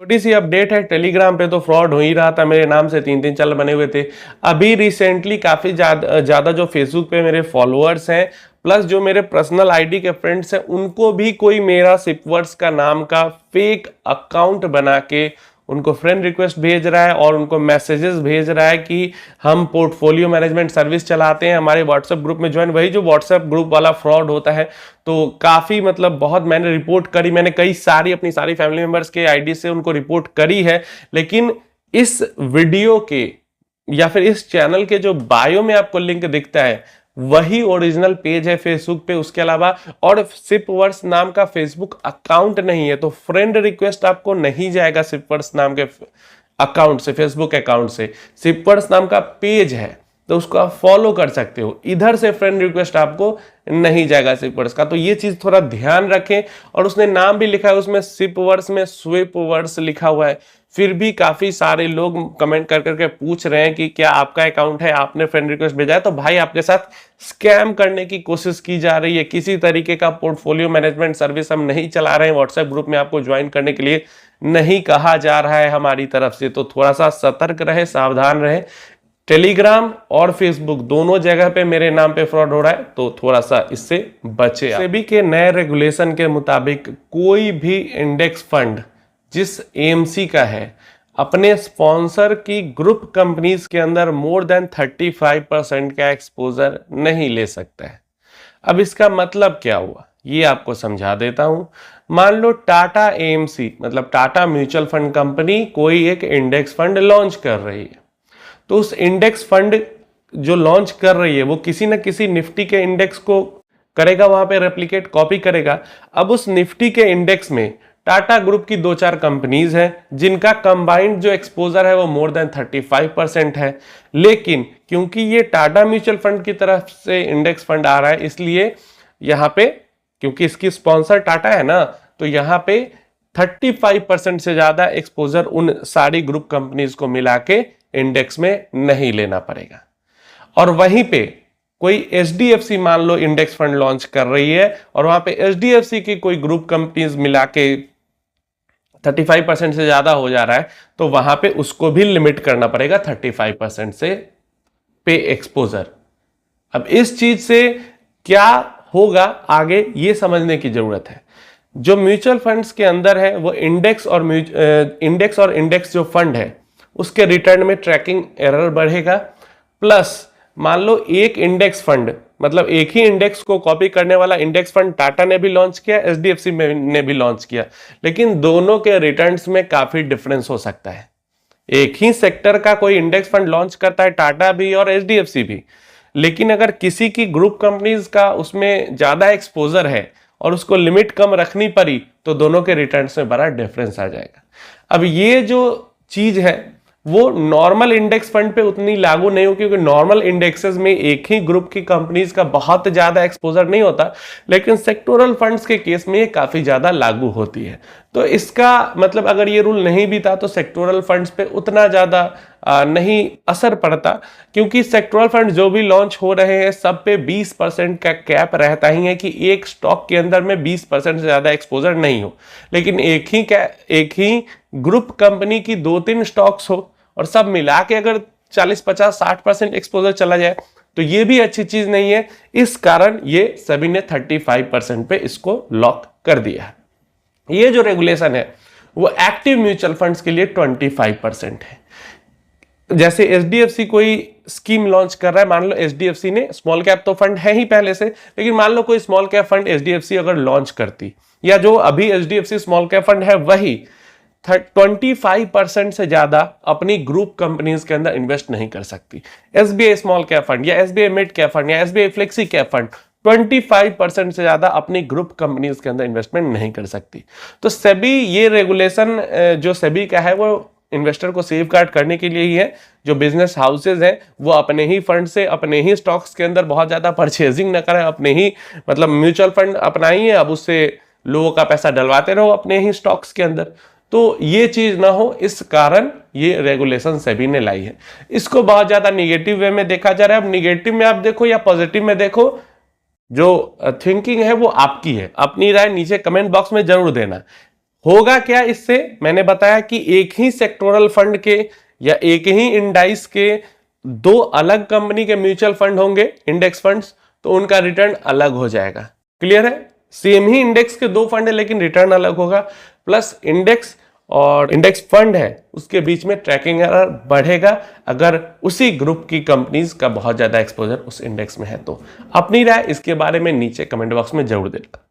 छोटी सी अपडेट है, टेलीग्राम पे तो फ्रॉड हो ही रहा था, मेरे नाम से 3-3 चैनल बने हुए थे। अभी रिसेंटली काफी ज्यादा जो फेसबुक पे मेरे फॉलोअर्स हैं प्लस जो मेरे पर्सनल आईडी के फ्रेंड्स हैं उनको भी कोई मेरा सिपवर्स का नाम का फेक अकाउंट बना के उनको फ्रेंड रिक्वेस्ट भेज रहा है और उनको मैसेजेस भेज रहा है कि हम पोर्टफोलियो मैनेजमेंट सर्विस चलाते हैं, हमारे व्हाट्सएप ग्रुप में ज्वाइन। वही जो व्हाट्सएप ग्रुप वाला फ्रॉड होता है। तो काफ़ी मतलब बहुत मैंने रिपोर्ट करी, मैंने अपनी सारी फैमिली मेंबर्स के आईडी से उनको रिपोर्ट करी है। लेकिन इस वीडियो के या फिर इस चैनल के जो बायो में आपको लिंक दिखता है वही ओरिजिनल पेज है फेसबुक पे, उसके अलावा और सिपवर्स नाम का फेसबुक अकाउंट नहीं है। तो फ्रेंड रिक्वेस्ट आपको नहीं जाएगा सिपवर्स नाम के अकाउंट से, फेसबुक अकाउंट से। सिपवर्स नाम का पेज है तो उसको आप फॉलो कर सकते हो, इधर से फ्रेंड रिक्वेस्ट आपको नहीं जाएगा सिपवर्स का। तो ये चीज थोड़ा ध्यान रखें। और उसने नाम भी लिखा है उसमें सिपवर्स में स्विपवर्स लिखा हुआ है, फिर भी काफी सारे लोग कमेंट कर करके पूछ रहे हैं कि क्या आपका अकाउंट है, आपने फ्रेंड रिक्वेस्ट भेजा है। तो भाई आपके साथ स्कैम करने की कोशिश की जा रही है। किसी तरीके का पोर्टफोलियो मैनेजमेंट सर्विस हम नहीं चला रहे हैं, व्हाट्सएप ग्रुप में आपको ज्वाइन करने के लिए नहीं कहा जा रहा है हमारी तरफ से। तो थोड़ा सा सतर्क रहे, सावधान रहे। टेलीग्राम और फेसबुक दोनों जगह पे मेरे नाम पे फ्रॉड हो रहा है, तो थोड़ा सा इससे बचे। सेबी के नए रेगुलेशन के मुताबिक कोई भी इंडेक्स फंड जिस एएमसी का है अपने स्पॉन्सर की ग्रुप कंपनीज के अंदर मोर देन 35% का एक्सपोजर नहीं ले सकता है। अब इसका मतलब क्या हुआ ये आपको समझा देता हूं। मान लो टाटा एएमसी मतलब टाटा म्यूचुअल फंड कंपनी कोई एक इंडेक्स फंड लॉन्च कर रही है, तो उस इंडेक्स फंड जो लॉन्च कर रही है वो किसी न किसी निफ्टी के इंडेक्स को करेगा, वहां पे रेप्लिकेट कॉपी करेगा। अब उस निफ्टी के इंडेक्स में टाटा ग्रुप की 2-4 कंपनीज हैं जिनका कंबाइंड जो एक्सपोजर है वो मोर देन 35% है। लेकिन क्योंकि ये टाटा म्यूचुअल फंड की तरफ से इंडेक्स फंड आ रहा है, इसलिए यहाँ पे क्योंकि इसकी स्पॉन्सर टाटा है ना, तो यहाँ पे 35% से ज्यादा एक्सपोजर उन सारी ग्रुप कंपनीज को मिला के इंडेक्स में नहीं लेना पड़ेगा। और वहीं पे कोई एचडीएफसी मान लो इंडेक्स फंड लॉन्च कर रही है और वहां पे एचडीएफसी की कोई ग्रुप कंपनीज मिला के 35% से ज्यादा हो जा रहा है, तो वहां पे उसको भी लिमिट करना पड़ेगा 35% से पे एक्सपोजर। अब इस चीज से क्या होगा आगे ये समझने की जरूरत है। जो म्यूचुअल फंड्स के अंदर है वो इंडेक्स और इंडेक्स जो फंड है उसके रिटर्न में ट्रैकिंग एरर बढ़ेगा। प्लस मान लो एक इंडेक्स फंड मतलब एक ही इंडेक्स को कॉपी करने वाला इंडेक्स फंड टाटा ने भी लॉन्च किया, एचडीएफसी ने भी लॉन्च किया, लेकिन दोनों के रिटर्न्स में काफी डिफरेंस हो सकता है। एक ही सेक्टर का कोई इंडेक्स फंड लॉन्च करता है टाटा भी और एचडीएफसी भी, लेकिन अगर किसी की ग्रुप कंपनीज का उसमें ज्यादा एक्सपोजर है और उसको लिमिट कम रखनी पड़ी तो दोनों के रिटर्न्स में बड़ा डिफरेंस आ जाएगा। अब ये जो चीज है वो नॉर्मल इंडेक्स फंड पे उतनी लागू नहीं हो, क्योंकि नॉर्मल इंडेक्सेस में एक ही ग्रुप की कंपनीज का बहुत ज्यादा एक्सपोजर नहीं होता, लेकिन सेक्टोरल फंड्स के केस में ये काफी ज्यादा लागू होती है। तो इसका मतलब अगर ये रूल नहीं भी था तो सेक्टोरल फंड्स पे उतना ज्यादा नहीं असर पड़ता, क्योंकि सेक्टोरल फंड जो भी लॉन्च हो रहे हैं सब पे 20% का कैप रहता ही है कि एक स्टॉक के अंदर में 20% से ज्यादा एक्सपोजर नहीं हो। लेकिन एक ही ग्रुप कंपनी की 2-3 स्टॉक्स हो और सब मिला के अगर 40, 50, 60% एक्सपोजर चला जाए तो ये भी अच्छी चीज नहीं है। इस कारण ये सभी ने 35% पे इसको लॉक कर दिया है। ये जो रेगुलेशन है वो एक्टिव म्यूचुअल फंड्स के लिए 25% है। जैसे एचडीएफसी कोई स्कीम लॉन्च कर रहा है, मान लो एचडीएफसी ने, स्मॉल कैप तो फंड है ही पहले से, लेकिन मान लो कोई स्मॉल कैप फंड एचडीएफसी अगर लॉन्च करती, या जो अभी एचडीएफसी स्मॉल कैप फंड है वही 25% से ज्यादा अपनी ग्रुप कंपनीज के अंदर इन्वेस्ट नहीं कर सकती। एसबीआई स्मॉल कैप फंड या एसबीआई मिड कैप फंड या एसबीआई फ्लेक्सी कैप फंड 25% से ज्यादा अपनी ग्रुप कंपनीज के अंदर इन्वेस्टमेंट नहीं कर सकती। तो सेबी ये रेगुलेशन जो सेबी का है वो इन्वेस्टर को सेफ गार्ड करने के लिए ही है। जो बिजनेस हाउसेज हैं वो अपने ही फंड से अपने ही स्टॉक्स के अंदर बहुत ज्यादा परचेजिंग न करें, अपने ही मतलब म्यूचुअल फंड अपनाइए, अब उससे लोगों का पैसा डलवाते रहो अपने ही स्टॉक्स के अंदर। तो ये चीज ना हो, इस कारण ये रेगुलेशन सेबी ने लाई है। इसको बहुत ज्यादा निगेटिव वे में देखा जा रहा है। अब निगेटिव में आप देखो या पॉजिटिव में देखो, जो थिंकिंग है वो आपकी है। अपनी राय नीचे कमेंट बॉक्स में जरूर देना। होगा क्या इससे, मैंने बताया कि एक ही सेक्टोरल फंड के या एक ही इंडाइस के दो अलग कंपनी के म्यूचुअल फंड होंगे, इंडेक्स फंड्स, तो उनका रिटर्न अलग हो जाएगा। क्लियर है? सेम ही इंडेक्स के दो फंड है लेकिन रिटर्न अलग होगा। प्लस इंडेक्स और इंडेक्स फंड है उसके बीच में ट्रैकिंग एरर बढ़ेगा अगर उसी ग्रुप की कंपनीज का बहुत ज्यादा एक्सपोजर उस इंडेक्स में है तो। अपनी राय इसके बारे में नीचे कमेंट बॉक्स में जरूर देना।